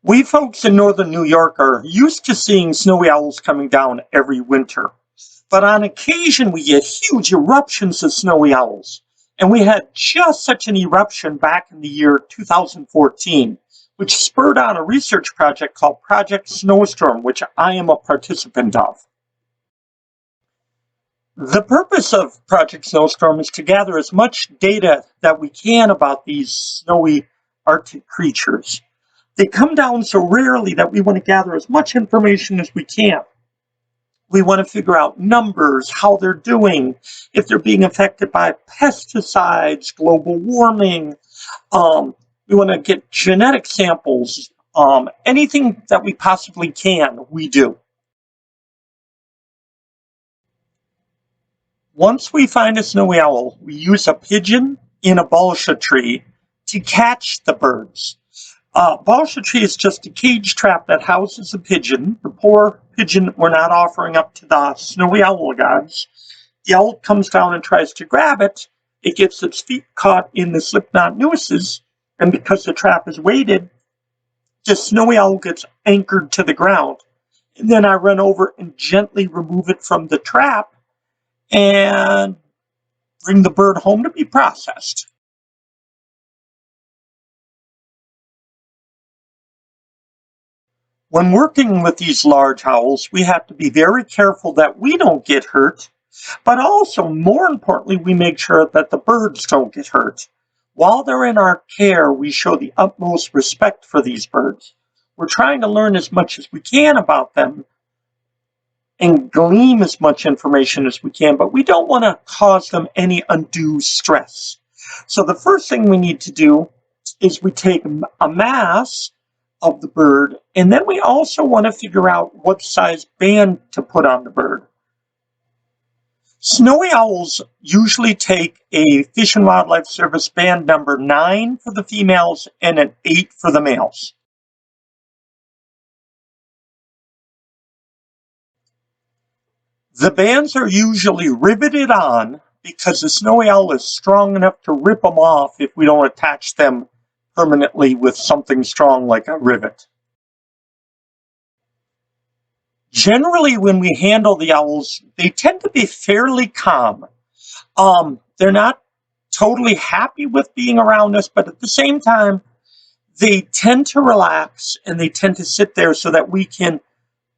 We folks in northern New York are used to seeing snowy owls coming down every winter, but on occasion we get huge eruptions of snowy owls. And we had just such an eruption back in the year 2014, which spurred on a research project called Project Snowstorm, which I am a participant of. The purpose of Project Snowstorm is to gather as much data that we can about these snowy Arctic creatures. They come down so rarely that we want to gather as much information as we can. We want to figure out numbers, how they're doing, if they're being affected by pesticides, global warming. We want to get genetic samples. Anything that we possibly can, we do. Once we find a snowy owl, we use a pigeon in a balsha tree to catch the birds. Balsha tree is just a cage trap that houses a pigeon. The poor pigeon we're not offering up to the snowy owl gods. The owl comes down and tries to grab it. It gets its feet caught in the slipknot nooses, and because the trap is weighted, the snowy owl gets anchored to the ground. And then I run over and gently remove it from the trap and bring the bird home to be processed. When working with these large owls, we have to be very careful that we don't get hurt, but also, more importantly, we make sure that the birds don't get hurt. While they're in our care, we show the utmost respect for these birds. We're trying to learn as much as we can about them and glean as much information as we can, but we don't want to cause them any undue stress. So the first thing we need to do is we take a mass of the bird, and then we also want to figure out what size band to put on the bird. Snowy owls usually take a Fish and Wildlife Service band number 9 for the females and an 8 for the males. The bands are usually riveted on because the snowy owl is strong enough to rip them off if we don't attach them permanently with something strong like a rivet. Generally, when we handle the owls, they tend to be fairly calm. They're not totally happy with being around us, but at the same time, they tend to relax and they tend to sit there so that we can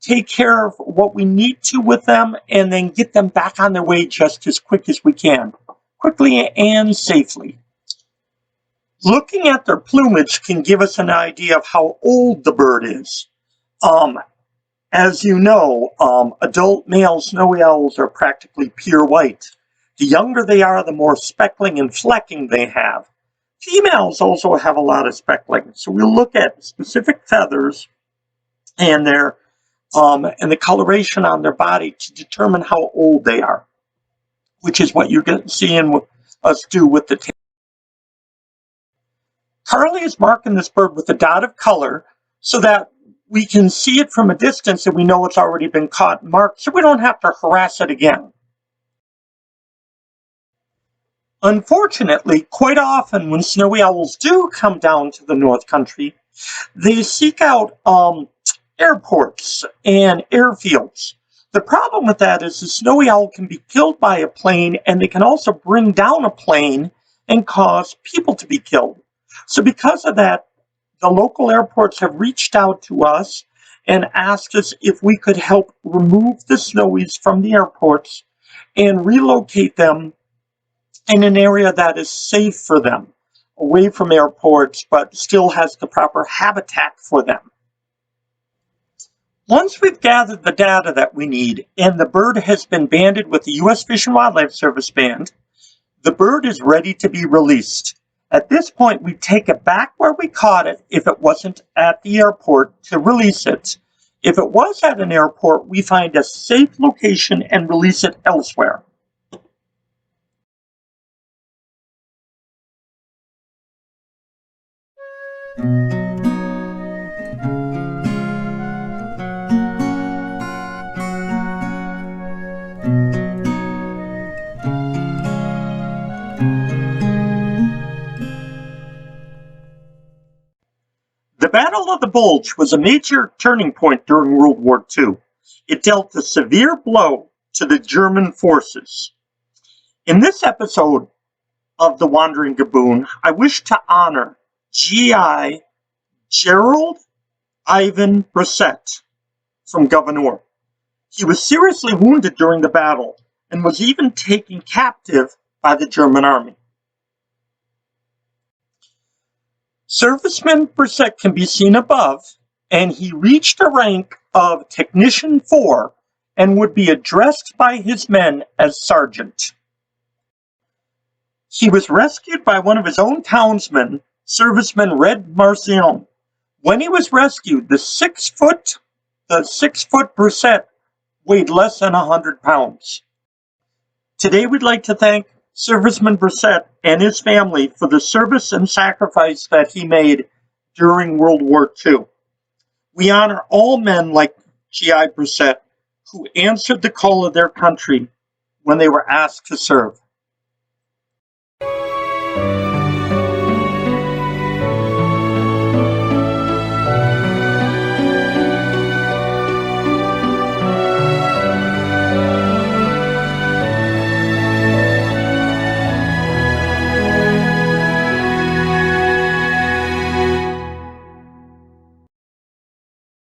take care of what we need to with them and then get them back on their way just as quick as we can, quickly and safely. Looking at their plumage can give us an idea of how old the bird is. As you know, adult male snowy owls are practically pure white. The younger they are, the more speckling and flecking they have. Females also have a lot of speckling, so we'll look at specific feathers and the coloration on their body to determine how old they are, which is what you're seeing us do with the tail. Carly is marking this bird with a dot of color so that we can see it from a distance and we know it's already been caught and marked, so we don't have to harass it again. Unfortunately, quite often when snowy owls do come down to the North Country, they seek out airports and airfields. The problem with that is the snowy owl can be killed by a plane, and they can also bring down a plane and cause people to be killed. So because of that, the local airports have reached out to us and asked us if we could help remove the snowies from the airports and relocate them in an area that is safe for them, away from airports, but still has the proper habitat for them. Once we've gathered the data that we need and the bird has been banded with the U.S. Fish and Wildlife Service band, the bird is ready to be released. At this point, we take it back where we caught it if it wasn't at the airport to release it. If it was at an airport, we find a safe location and release it elsewhere. The bad Battle of the Bulge was a major turning point during World War II. It dealt a severe blow to the German forces. In this episode of The Wandering Gabboon, I wish to honor G.I. Gerald Ivan Brissett from Gabboon. He was seriously wounded during the battle and was even taken captive by the German army. Serviceman Brissett can be seen above, and he reached a rank of Technician 4 and would be addressed by his men as Sergeant. He was rescued by one of his own townsmen, Serviceman Red Marcion. When he was rescued, the 6-foot Brissett weighed less than 100 pounds. Today we'd like to thank Serviceman Brissett and his family for the service and sacrifice that he made during World War II. We honor all men like G.I. Brissett who answered the call of their country when they were asked to serve.